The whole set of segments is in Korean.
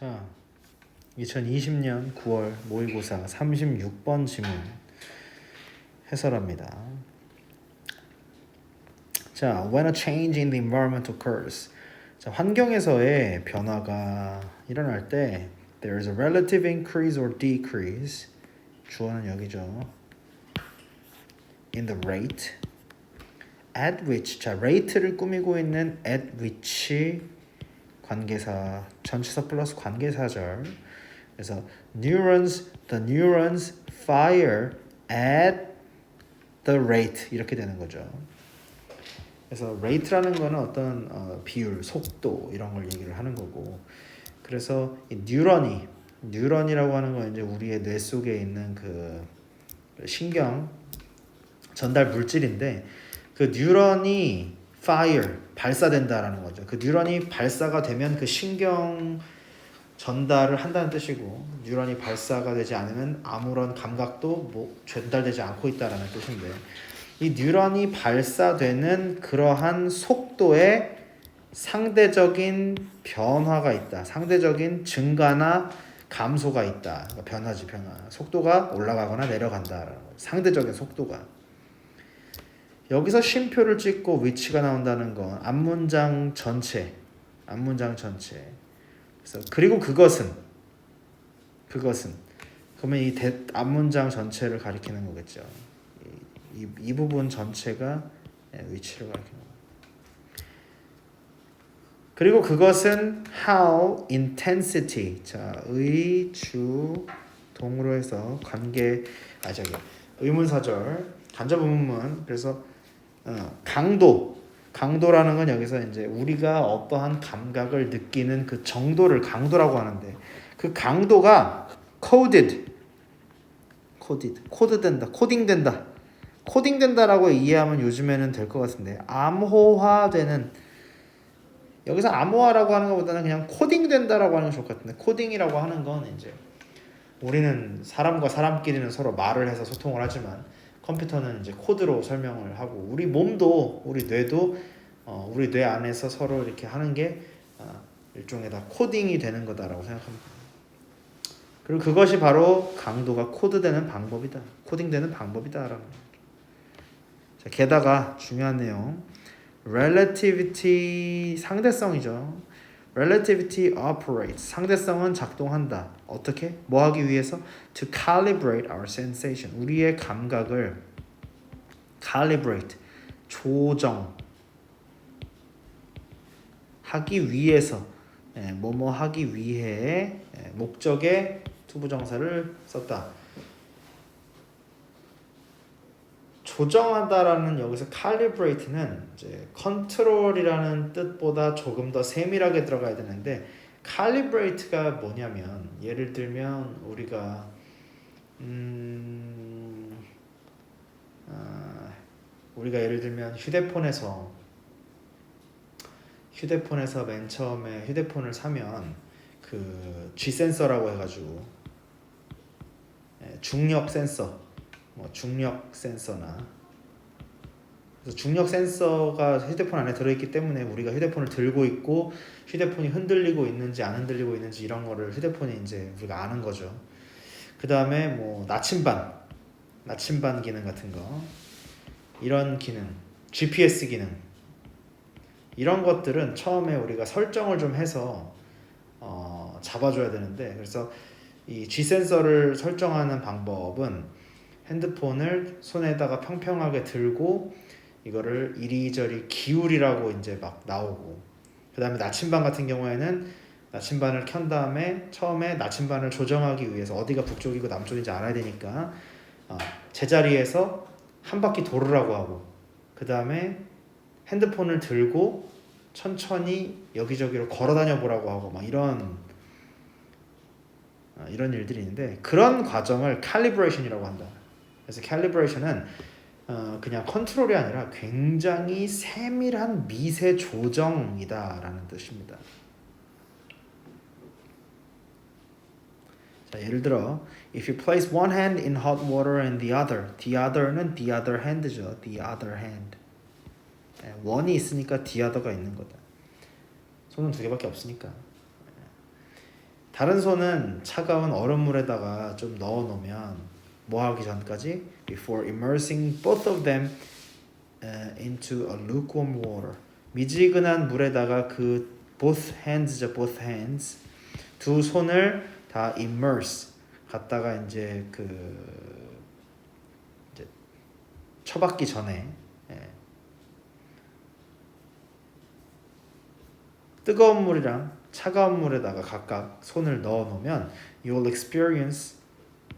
자, 2020년 9월 모의고사 36번 지문 해설합니다. 자, when a change in the environment occurs. 자, 환경에서의 변화가 일어날 때 there is a relative increase or decrease. 주어는 여기죠. in the rate at which. 자, rate를 꾸미고 있는 at which 관계사, 전치사 플러스 관계사절. 그래서 the neurons fire at the rate 이렇게 되는 거죠. 그래서 rate라는 거는 어떤 비율, 속도 이런 걸 얘기를 하는 거고. 그래서 이 뉴런이라고 하는 건 이제 우리의 뇌 속에 있는 그 신경 전달 물질인데 그 뉴런이 fire 발사된다라는 거죠. 그 뉴런이 발사가 되면 그 신경 전달을 한다는 뜻이고 뉴런이 발사가 되지 않으면 아무런 감각도 전달되지 않고 있다라는 뜻인데 이 뉴런이 발사되는 그러한 속도에 상대적인 변화가 있다. 상대적인 증가나 감소가 있다. 그러니까 변화. 속도가 올라가거나 내려간다라는 거죠. 상대적인 속도가. 여기서 쉼표를 찍고 위치가 나온다는 건 앞문장 전체. 그래서 그리고 그것은 그러면 이 앞문장 전체를 가리키는 거겠죠. 이 부분 전체가 위치를 가리키는 거예요. 그리고 그것은 how intensity. 자, 의,주, 동으로 해서 의문사절 간접 의문문. 그래서 강도라는 건 여기서 이제 우리가 어떠한 감각을 느끼는 그 정도를 강도라고 하는데 그 강도가 코딩된다라고 이해하면 요즘에는 될 것 같은데 암호화되는 여기서 암호화라고 하는 것보다는 그냥 코딩된다라고 하는 게 좋을 것 같은데 코딩이라고 하는 건 이제 우리는 사람과 사람끼리는 서로 말을 해서 소통을 하지만 컴퓨터는 이제 코드로 설명을 하고 우리 몸도 우리 뇌도 우리 뇌 안에서 서로 이렇게 하는 게 일종의 다 코딩이 되는 거다라고 생각합니다. 그리고 그것이 바로 강도가 코딩되는 방법이다라는 거죠. 자, 게다가 중요한 내용 relativity 상대성이죠. relativity operates 상대성은 작동한다. 어떻게? 뭐 하기 위해서? to calibrate our sensation 우리의 감각을 calibrate 조정하기 위해서 뭐뭐 하기 위해 목적의 투부정사를 썼다. 조정하다라는 여기서 calibrate는 이제 control이라는 뜻보다 조금 더 세밀하게 들어가야 되는데 calibrate가 뭐냐면 예를 들면 우리가 예를 들면 휴대폰에서 맨 처음에 휴대폰을 사면 그 G 센서라고 해가지고 중력 센서나 그래서 중력 센서가 휴대폰 안에 들어있기 때문에 우리가 휴대폰을 들고 있고 휴대폰이 흔들리고 있는지 안 흔들리고 있는지 이런 거를 휴대폰이 이제 우리가 아는 거죠. 그 다음에 뭐 나침반 기능 같은 거 이런 기능 GPS 기능 이런 것들은 처음에 우리가 설정을 좀 해서 잡아줘야 되는데 그래서 이 G 센서를 설정하는 방법은 핸드폰을 손에다가 평평하게 들고 이거를 이리저리 기울이라고 이제 막 나오고 그 다음에 나침반 같은 경우에는 나침반을 켠 다음에 처음에 나침반을 조정하기 위해서 어디가 북쪽이고 남쪽인지 알아야 되니까 제자리에서 한 바퀴 돌으라고 하고 그 다음에 핸드폰을 들고 천천히 여기저기로 걸어다녀 보라고 하고 막 이런 일들이 있는데 그런 과정을 calibration이라고 한다. 그래서 calibration은 그냥 컨트롤이 아니라 굉장히 세밀한 미세 조정이다라는 뜻입니다. 자, 예를 들어 if you place one hand in hot water and the other는 the other hand죠. the other hand. one이 있으니까 the other가 있는 거다. 손은 두 개밖에 없으니까. 다른 손은 차가운 얼음물에다가 좀 넣어 놓으면 뭐 하기 전까지 before immersing both of them into a lukewarm water. 미지근한 물에다가 그 both hands 두 손을 다 immerse 갖다가 이제 이제 쳐박기 전에 뜨거운 물이랑 차가운 물에다가 각각 손을 넣어 놓으면 you will experience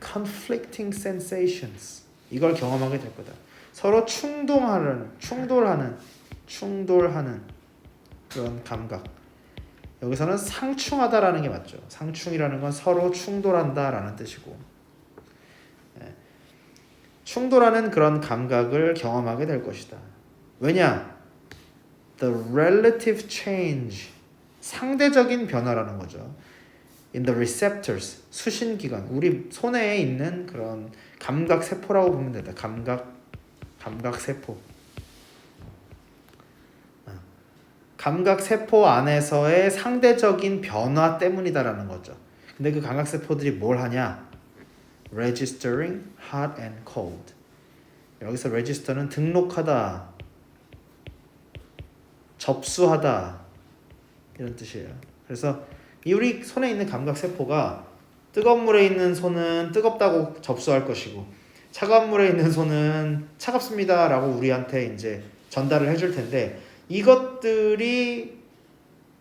conflicting sensations. 이걸 경험하게 될 거다. 서로 충돌하는 그런 감각. 여기서는 상충하다라는 게 맞죠. 상충이라는 건 서로 충돌한다라는 뜻이고, 충돌하는 그런 감각을 경험하게 될 것이다. 왜냐? The relative change, 상대적인 변화라는 거죠. In the receptors, 수신기관, 우리 손에 있는 그런 감각 세포라고 보면 된다. 감각 세포. 감각 세포 안에서의 상대적인 변화 때문이다라는 거죠. 근데 그 감각 세포들이 뭘 하냐? Registering hot and cold. 여기서 register는 등록하다, 접수하다 이런 뜻이에요. 그래서 우리 손에 있는 감각 세포가 뜨거운 물에 있는 손은 뜨겁다고 접수할 것이고 차가운 물에 있는 손은 차갑습니다라고 우리한테 이제 전달을 해줄 텐데 이것들이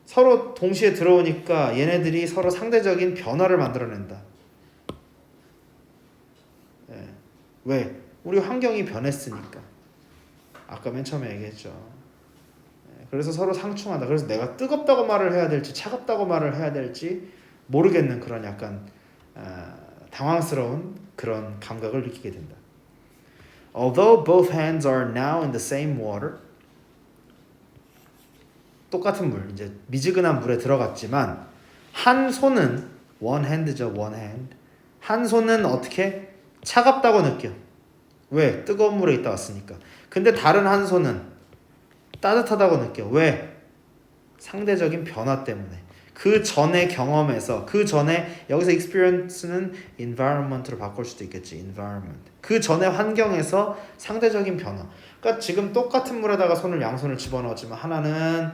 서로 동시에 들어오니까 얘네들이 서로 상대적인 변화를 만들어낸다. 왜? 우리 환경이 변했으니까. 아까 맨 처음에 얘기했죠. 그래서 서로 상충한다. 그래서 내가 뜨겁다고 말을 해야 될지 차갑다고 말을 해야 될지 모르겠는 그런 약간 당황스러운 그런 감각을 느끼게 된다. Although both hands are now in the same water, 똑같은 물, 이제 미지근한 물에 들어갔지만 한 손은 one hand죠, one hand. 한 손은 어떻게 차갑다고 느껴. 왜? 뜨거운 물에 있다 왔으니까. 근데 다른 한 손은 따뜻하다고 느껴. 왜? 상대적인 변화 때문에. 그 전에 경험에서 그 전에 여기서 experience는 environment로 바꿀 수도 있겠지. environment. 그 전에 환경에서 상대적인 변화. 그러니까 지금 똑같은 물에다가 양손을 집어넣었지만 하나는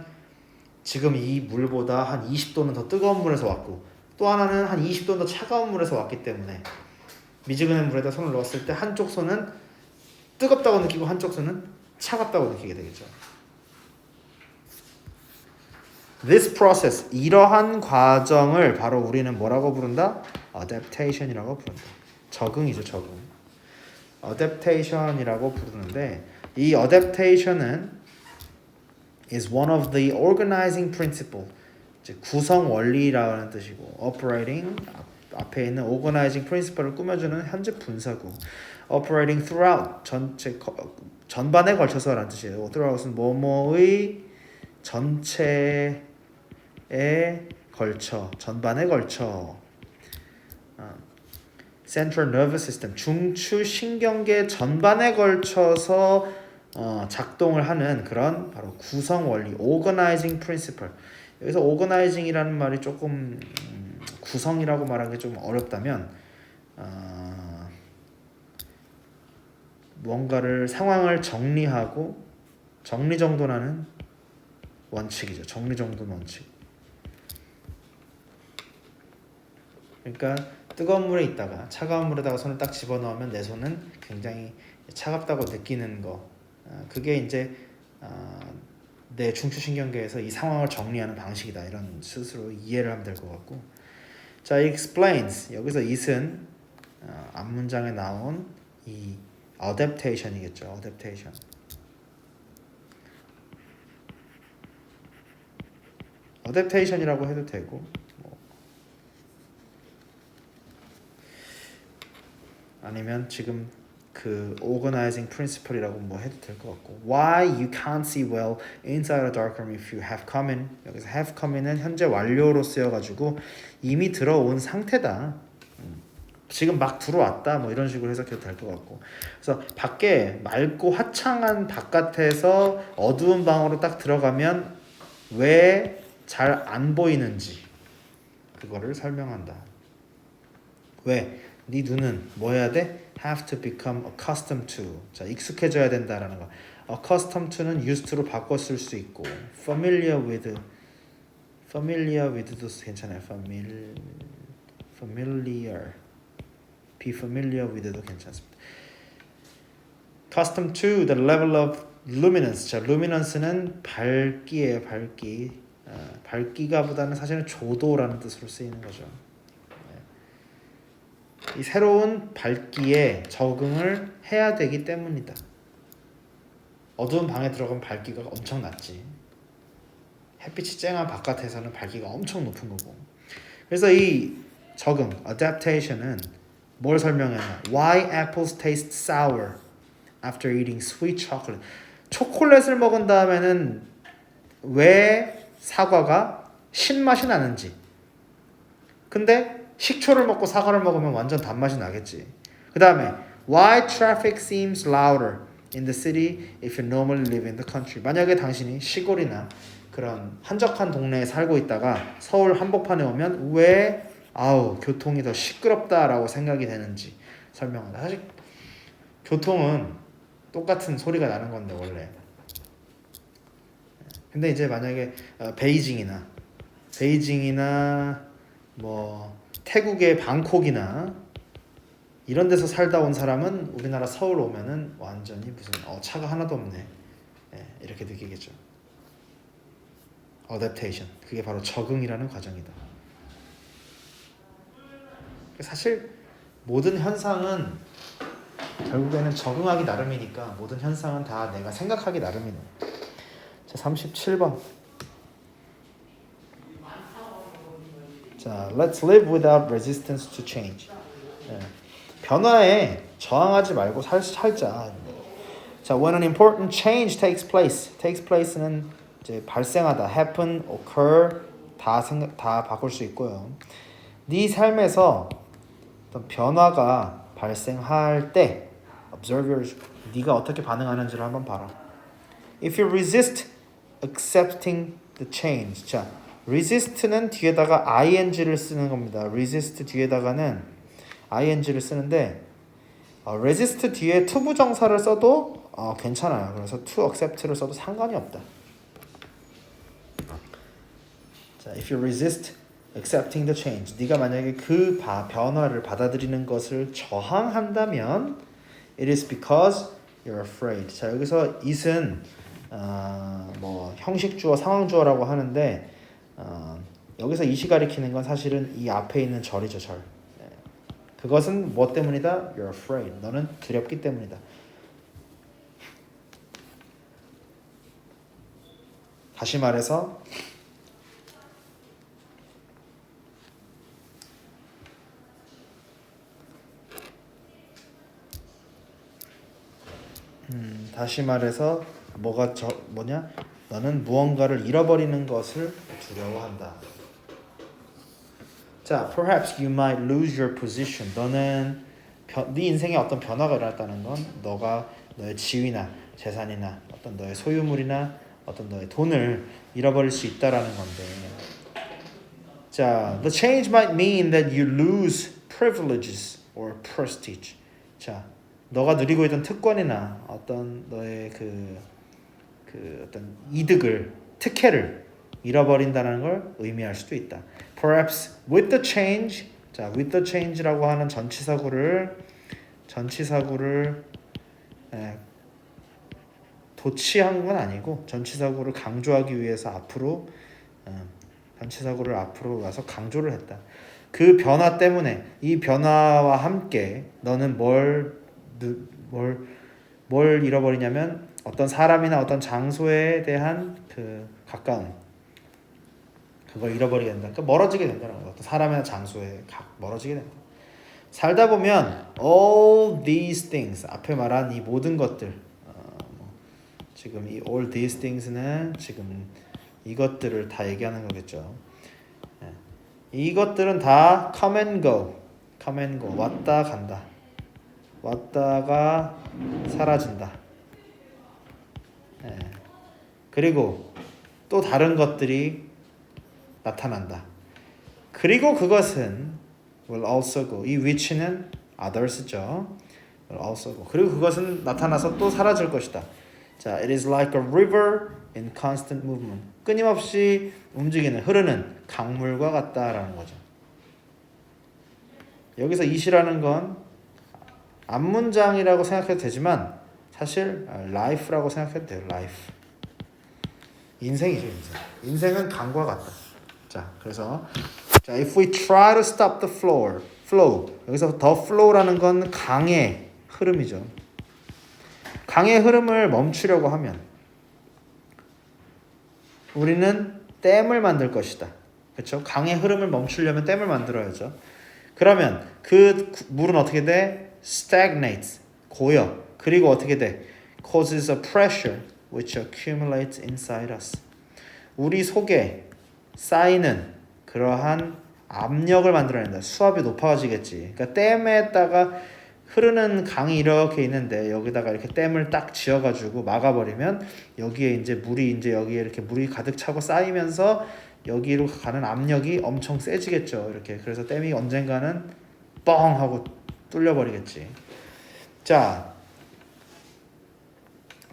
지금 이 물보다 한 20도는 더 뜨거운 물에서 왔고 또 하나는 한 20도는 더 차가운 물에서 왔기 때문에 미지근한 물에다 손을 넣었을 때 한쪽 손은 뜨겁다고 느끼고 한쪽 손은 차갑다고 느끼게 되겠죠. This process, 이러한 과정을 바로 우리는 뭐라고 부른다? Adaptation이라고 부른다. 적응이죠, 적응. Adaptation이라고 부르는데 이 adaptation은 is one of the organizing principle, 구성 원리라는 뜻이고 operating 앞에 있는 organizing principle을 꾸며주는 현재 분사구 operating throughout 전반에 걸쳐서라는 뜻이에요. throughout은 뭐뭐의 전체에 걸쳐 전반에 걸쳐 Central Nervous System 중추신경계 전반에 걸쳐서 작동을 하는 그런 바로 구성 원리 Organizing Principle. 여기서 Organizing이라는 말이 조금 구성이라고 말하는 게 좀 어렵다면 뭔가를 상황을 정리하고 정리정돈하는 원칙이죠. 정리정돈 원칙. 그러니까 뜨거운 물에 있다가 차가운 물에다가 손을 딱 집어넣으면 내 손은 굉장히 차갑다고 느끼는 거. 그게 이제 내 중추신경계에서 이 상황을 정리하는 방식이다. 이런 스스로 이해를 하면 될 것 같고. 자, explains. 여기서 it은 앞문장에 나온 이 adaptation이겠죠. adaptation. adaptation이라고 해도 되고 아니면 지금 그 organizing principle이라고 뭐 해도 될 것 같고 why you can't see well inside a dark room if you have come in. 여기서 have come in은 현재 완료로 쓰여가지고 이미 들어온 상태다. 지금 막 들어왔다 뭐 이런 식으로 해석해도 될 것 같고 그래서 밖에 맑고 화창한 바깥에서 어두운 방으로 딱 들어가면 왜 잘 안 보이는지 그거를 설명한다. 왜? 네 눈은 뭐 해야 돼? have to become accustomed to. 자, 익숙해져야 된다라는 거. accustomed to는 used to로 바꿔 쓸 수 있고 familiar with도 괜찮아요. familiar be familiar with도 괜찮습니다. accustomed to the level of luminance. 자, luminance는 밝기예요. 밝기. 밝기가 보다는 사실은 조도라는 뜻으로 쓰이는 거죠. 이 새로운 밝기에 적응을 해야 되기 때문이다. 어두운 방에 들어가면 밝기가 엄청 낮지. 햇빛이 쨍한 바깥에서는 밝기가 엄청 높은 거고. 그래서 이 적응, adaptation은 뭘 설명하냐? Why apples taste sour after eating sweet chocolate. 초콜릿을 먹은 다음에는 왜 사과가 신맛이 나는지. 근데 식초를 먹고 사과를 먹으면 완전 단맛이 나겠지. 그 다음에 Why traffic seems louder in the city if you normally live in the country. 만약에 당신이 시골이나 그런 한적한 동네에 살고 있다가 서울 한복판에 오면 왜 교통이 더 시끄럽다라고 생각이 되는지 설명한다. 사실 교통은 똑같은 소리가 나는 건데 원래. 근데 이제 만약에 베이징이나 뭐 태국의 방콕이나 이런 데서 살다 온 사람은 우리나라 서울 오면은 완전히 무슨 차가 하나도 없네. 이렇게 느끼겠죠. adaptation. 그게 바로 적응이라는 과정이다. 사실 모든 현상은 결국에는 적응하기 나름이니까 모든 현상은 다 내가 생각하기 나름이네. 자, 37번. 자, let's live without resistance to change. 변화에 저항하지 말고 살자. 자, when an important change takes place는 이제 발생하다, happen, occur 다 바꿀 수 있고요. 네 삶에서 어떤 변화가 발생할 때 observe 네가 어떻게 반응하는지를 한번 봐라. If you resist accepting the change. 자, resist는 뒤에다가 ing를 쓰는 겁니다. resist 뒤에다가는 ing를 쓰는데 resist 뒤에 투부정사를 써도 괜찮아요. 그래서 to accept를 써도 상관이 없다. 자, if you resist accepting the change. 네가 만약에 그 변화를 받아들이는 것을 저항한다면 it is because you're afraid. 자, 여기서 it은 뭐 형식주어, 상황주어라고 하는데 여기서 it이 가리키는 건 사실은 이 앞에 있는 절이죠, 절. 그것은 뭐 때문이다? You're afraid. 너는 두렵기 때문이다. 다시 말해서 뭐냐? 너는 무언가를 잃어버리는 것을 두려워한다. 자, perhaps you might lose your position. 너는 네 인생에 어떤 변화가 일어났다는 건 너가 너의 지위나 재산이나 어떤 너의 소유물이나 어떤 너의 돈을 잃어버릴 수 있다라는 건데. 자, the change might mean that you lose privileges or prestige. 자, 너가 누리고 있던 특권이나 어떤 너의 그 어떤 이득을, 특혜를 잃어버린다는 걸 의미할 수도 있다. Perhaps with the change. 자, with the change라고 하는 전치사구를 도치한 건 아니고 전치사구를 강조하기 위해서 앞으로 전치사구를 앞으로 와서 강조를 했다. 그 변화 때문에 이 변화와 함께 너는 뭘 잃어버리냐면 어떤 사람이나 어떤 장소에 대한 그 가까움, 그걸 잃어버리게 된다. 그러니까 멀어지게 된다는 거야. 어떤 사람이나 장소에 멀어지게 된다. 살다 보면 all these things, 앞에 말한 이 모든 것들, 지금 이 all these things는 지금 이것들을 다 얘기하는 거겠죠. 이것들은 다 come and go, 왔다 간다, 왔다가 사라진다. 그리고 또 다른 것들이 나타난다. 그리고 그것은 will also go. 이 which는 others죠. will also go. 그리고 그것은 나타나서 또 사라질 것이다. 자, it is like a river in constant movement. 끊임없이 움직이는 흐르는 강물과 같다라는 거죠. 여기서 it이라는 건 앞문장이라고 생각해도 되지만 사실 life라고 생각해도 돼요. life. 인생이죠, 인생. 인생은 강과 같다. 자, 그래서 자, if we try to stop the flow. 여기서 the flow라는 건 강의 흐름이죠. 강의 흐름을 멈추려고 하면 우리는 댐을 만들 것이다. 그렇죠? 강의 흐름을 멈추려면 댐을 만들어야죠. 그러면 그 물은 어떻게 돼? stagnates, 고여. 그리고 어떻게 돼? causes a pressure which accumulates inside us. 우리 속에 쌓이는 그러한 압력을 만들어낸다. 수압이 높아지겠지. 그러니까 댐에다가 흐르는 강이 이렇게 있는데 여기다가 이렇게 댐을 딱 지어가지고 막아버리면 여기에 이제 물이 이제 여기에 이렇게 물이 가득 차고 쌓이면서 여기로 가는 압력이 엄청 세지겠죠. 이렇게 그래서 댐이 언젠가는 뻥 하고 뚫려버리겠지. 자,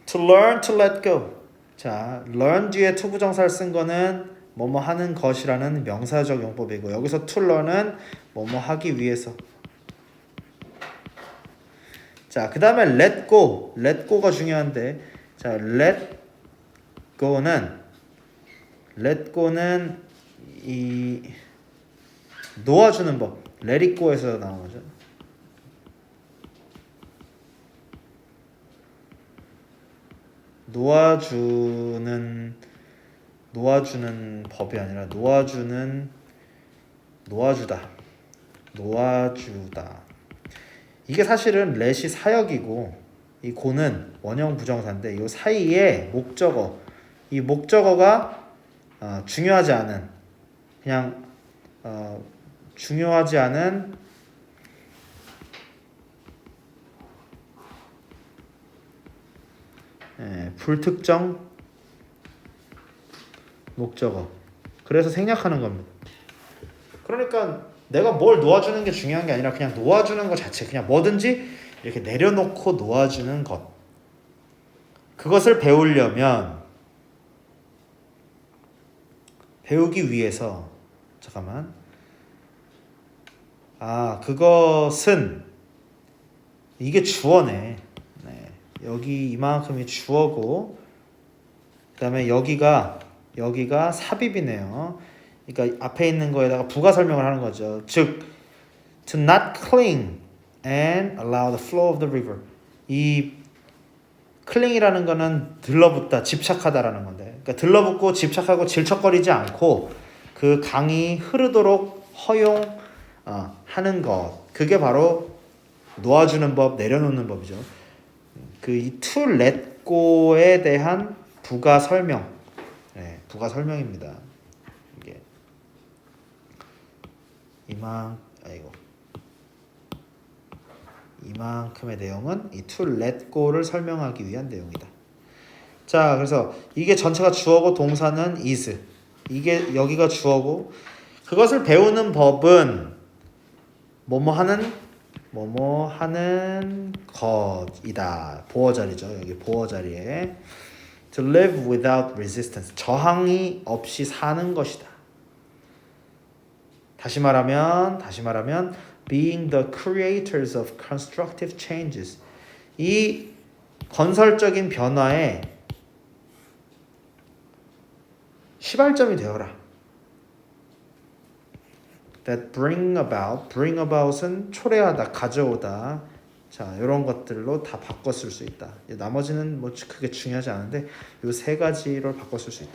to learn to let go. 자, learn 뒤에 to 부정사를 쓴 거는 뭐뭐 하는 것이라는 명사적 용법이고 여기서 to learn은 뭐뭐 하기 위해서. 자, 그 다음에 let go. let go가 중요한데 자, let go는 이 놓아주는 법. let it go에서 나온 거죠. 놓아주는 법이 아니라 놓아주다. 이게 사실은 let이 사역이고 이 go는 원형 부정사인데 이 사이에 목적어. 이 목적어가 중요하지 않은 그냥 중요하지 않은 불특정 목적어. 그래서 생략하는 겁니다. 그러니까 내가 뭘 놓아주는 게 중요한 게 아니라 그냥 놓아주는 것 자체, 그냥 뭐든지 이렇게 내려놓고 놓아주는 것. 그것을 배우려면 배우기 위해서 잠깐만. 그것은 이게 주어네. 네. 여기 이만큼이 주어고 그다음에 여기가 삽입이네요. 그러니까 앞에 있는 거에다가 부가 설명을 하는 거죠. 즉, to not cling and allow the flow of the river. 이 cling이라는 거는 들러붙다, 집착하다라는 건데, 그러니까 들러붙고 집착하고 질척거리지 않고 그 강이 흐르도록 허용하는 것. 그게 바로 놓아주는 법, 내려놓는 법이죠. 그 이 to let go에 대한 부가 설명, 부가 설명입니다. 이게 이만큼의 내용은 이 to let go를 설명하기 위한 내용이다. 자, 그래서 이게 전체가 주어고 동사는 is. 이게 여기가 주어고 그것을 배우는 법은 뭐뭐 하는 것이다. 보어 자리죠. 여기 보어 자리에 to live without resistance. 저항이 없이 사는 것이다. 다시 말하면 being the creators of constructive changes. 이 건설적인 변화에 시발점이 되어라. That bring about은 초래하다, 가져오다. 자, 이런 것들로 다 바꿔 쓸 수 있다. 나머지는 뭐 크게 중요하지 않은데 이 세 가지로 바꿔 쓸 수 있다.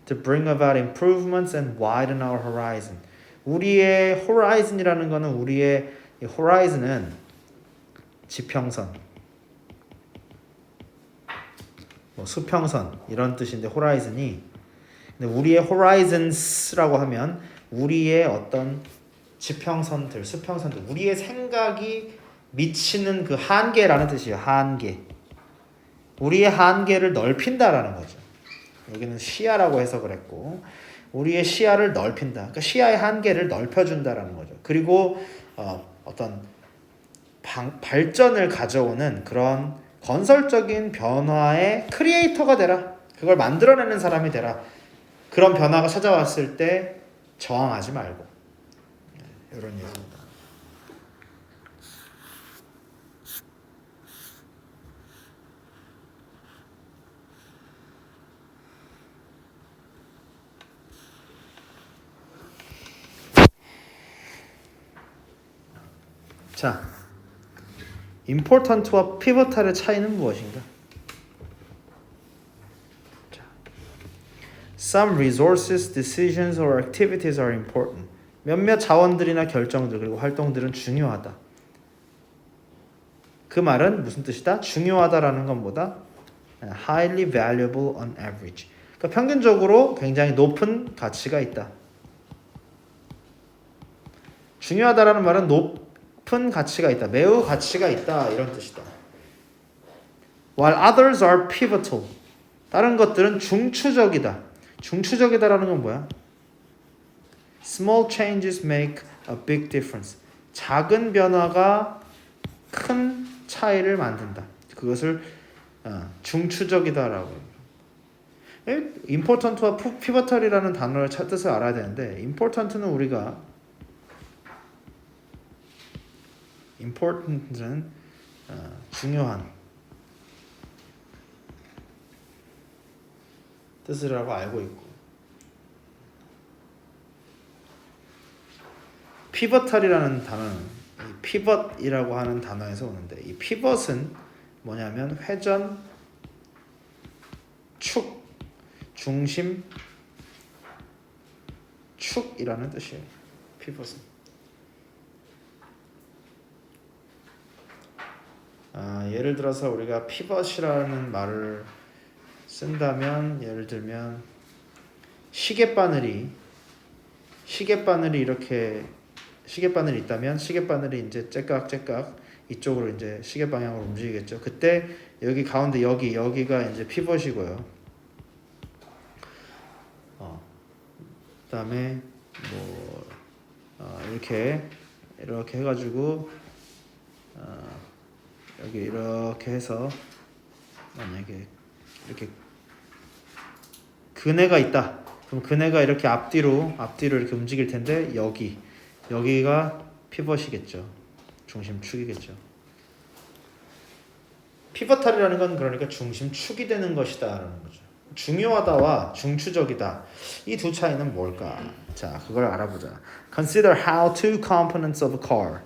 To bring about improvements and widen our horizon. 우리의 horizon이라는 거는 우리의 horizon은 지평선, 뭐 수평선 이런 뜻인데 horizon이 근데 우리의 horizons라고 하면 우리의 어떤 지평선들, 수평선들, 우리의 생각이 미치는 그 한계라는 뜻이에요. 한계. 우리의 한계를 넓힌다라는 거죠. 여기는 시야라고 해석을 했고 우리의 시야를 넓힌다. 그러니까 시야의 한계를 넓혀준다라는 거죠. 그리고 어떤 발전을 가져오는 그런 건설적인 변화의 크리에이터가 되라. 그걸 만들어내는 사람이 되라. 그런 변화가 찾아왔을 때 저항하지 말고. 이런 얘기입니다. 자, important와 pivotal의 차이는 무엇인가? 자, some resources, decisions or activities are important. 몇몇 자원들이나 결정들 그리고 활동들은 중요하다. 그 말은 무슨 뜻이다? 중요하다라는 것보다 highly valuable on average. 그러니까 평균적으로 굉장히 높은 가치가 있다. 중요하다라는 말은 높은 가치가 있다. 매우 가치가 있다. 이런 뜻이다. While others are pivotal. 다른 것들은 중추적이다. 중추적이다라는 건 뭐야? Small changes make a big difference. 작은 변화가 큰 차이를 만든다. 그것을 중추적이다라고. important와 pivotal이라는 단어를 뜻을 알아야 되는데 important는 우리가 important는 중요한 뜻이라고 알고 있고 pivotal이라는 단어는 이 pivot이라고 하는 단어에서 오는데 이 pivot은 뭐냐면 회전, 축, 중심, 축이라는 뜻이에요. pivot은. 예를 들어서 우리가 pivot이라는 말을 쓴다면 예를 들면 시계바늘이 이렇게 시계바늘이 있다면 시계바늘이 이제 째깍째깍 이쪽으로 이제 시계 방향으로 움직이겠죠. 그때 여기 가운데 여기가 이제 pivot이고요. 그다음에 이렇게 해가지고 여기 이렇게 해서 만약에 이렇게 그네가 있다. 그럼 그네가 이렇게 앞뒤로 이렇게 움직일 텐데 여기가 피벗이겠죠. 중심축이겠죠. 피벗탈이라는 건 그러니까 중심축이 되는 것이다라는 거죠. 중요하다와 중추적이다. 이 두 차이는 뭘까? 자, 그걸 알아보자. Consider how two components of a car.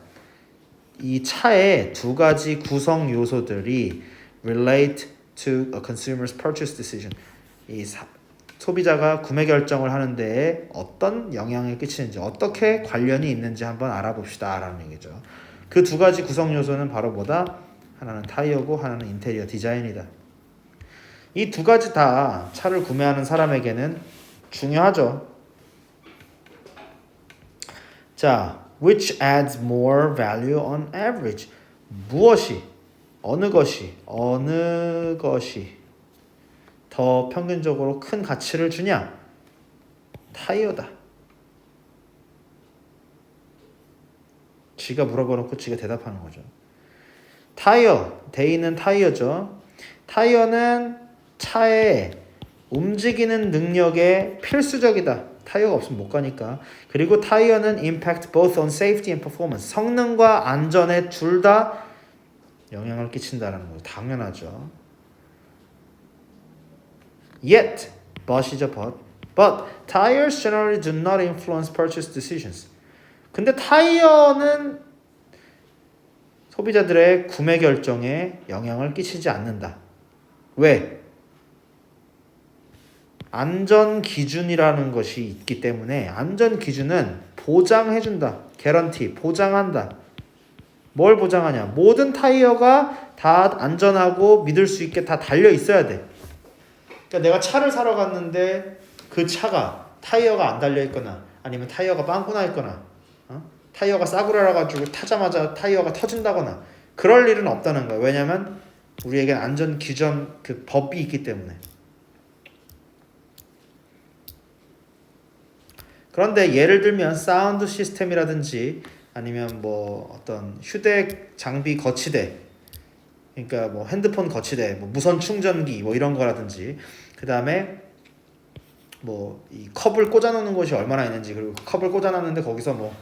이 차의 두 가지 구성 요소들이 relate to a consumer's purchase decision. 이 소비자가 구매 결정을 하는 데에 어떤 영향을 끼치는지, 어떻게 관련이 있는지 한번 알아봅시다라는 얘기죠. 그 두 가지 구성 요소는 바로 뭐다? 하나는 타이어고 하나는 인테리어 디자인이다. 이 두 가지 다 차를 구매하는 사람에게는 중요하죠. 자, which adds more value on average? 어느 것이 더 평균적으로 큰 가치를 주냐? 타이어다. 지가 물어봐놓고 지가 대답하는 거죠. 타이어, 데이는 타이어죠. 타이어는 차의 움직이는 능력에 필수적이다. 타이어가 없으면 못 가니까. 그리고 타이어는 impact both on safety and performance. 성능과 안전에 둘 다 영향을 끼친다는 거죠. 당연하죠. Yet, but이죠, but tires generally do not influence purchase decisions. 근데 타이어는 소비자들의 구매 결정에 영향을 끼치지 않는다. 왜? 안전 기준이라는 것이 있기 때문에 안전 기준은 보장해준다. 개런티, 보장한다. 뭘 보장하냐? 모든 타이어가 다 안전하고 믿을 수 있게 다 달려 있어야 돼. 그러니까 내가 차를 사러 갔는데 그 차가 타이어가 안 달려 있거나 아니면 타이어가 빵꾸 나 있거나 타이어가 싸구려라 가지고 타자마자 타이어가 터진다거나 그럴 일은 없다는 거예요. 왜냐하면 우리에겐 안전 기준 그 법이 있기 때문에. 그런데 예를 들면 사운드 시스템이라든지 아니면 뭐 어떤 휴대 장비 거치대, 그러니까 뭐 핸드폰 거치대, 뭐 무선 충전기 뭐 이런 거라든지, 그 다음에 뭐 이 컵을 꽂아놓는 곳이 얼마나 있는지, 그리고 컵을 꽂아놨는데 거기서 뭐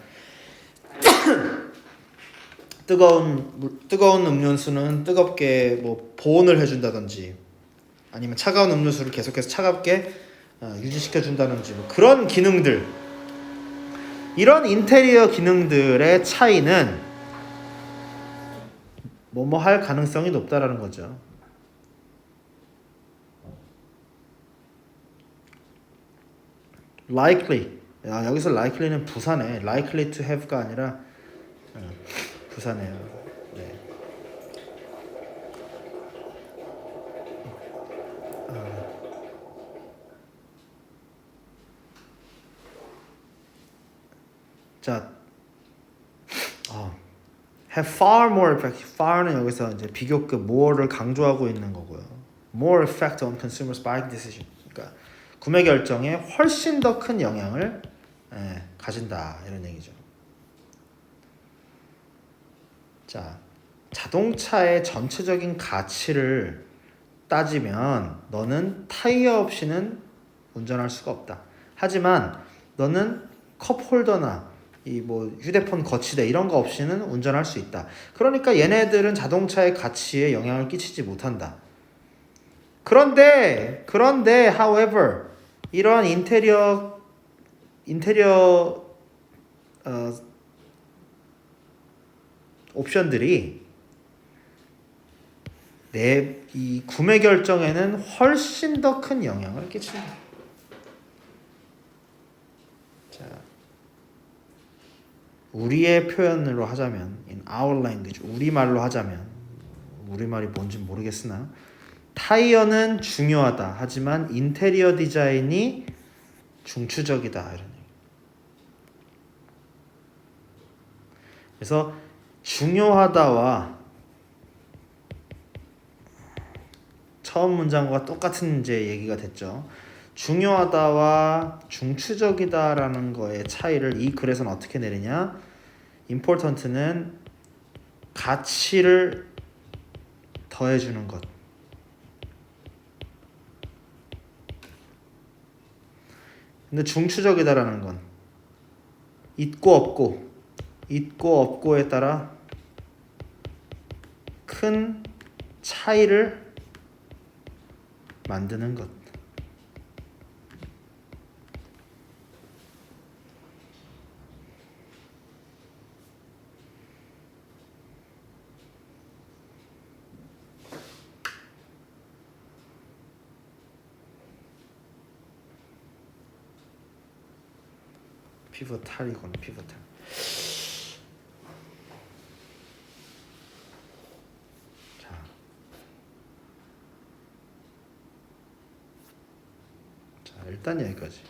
뜨거운 음료수는 뜨겁게 뭐 보온을 해준다든지, 아니면 차가운 음료수를 계속해서 차갑게 유지시켜 준다든지, 뭐 그런 기능들, 이런 인테리어 기능들의 차이는 뭐뭐 할 가능성이 높다라는 거죠. likely, 여기서 likely는 부사네. likely to have가 아니라 부사네요. 네. 자, have far more effect. far는 여기서 이제 비교급 more를 강조하고 있는 거고요. more effect on consumers' buying decision. 그러니까 구매 결정에 훨씬 더 큰 영향을 가진다, 이런 얘기죠. 자, 자동차의 전체적인 가치를 따지면 너는 타이어 없이는 운전할 수가 없다. 하지만 너는 컵홀더나 이 뭐 휴대폰 거치대 이런 거 없이는 운전할 수 있다. 그러니까 얘네들은 자동차의 가치에 영향을 끼치지 못한다. 그런데 however, 이러한 인테리어 옵션들이 이 구매 결정에는 훨씬 더 큰 영향을 끼친다. 자, 우리의 표현으로 하자면, in our language, 우리말로 하자면, 우리말이 뭔지 모르겠으나, 타이어는 중요하다. 하지만 인테리어 디자인이 중추적이다, 이런 얘기. 그래서 중요하다와 처음 문장과 똑같은 이제 얘기가 됐죠. 중요하다와 중추적이다라는 거의 차이를 이 글에서는 어떻게 내리냐? important는 가치를 더해주는 것. 근데 중추적이다라는 건 있고 없고에 따라 큰 차이를 만드는 것. 피보탈이군, 피보탈. 자, 일단 여기까지.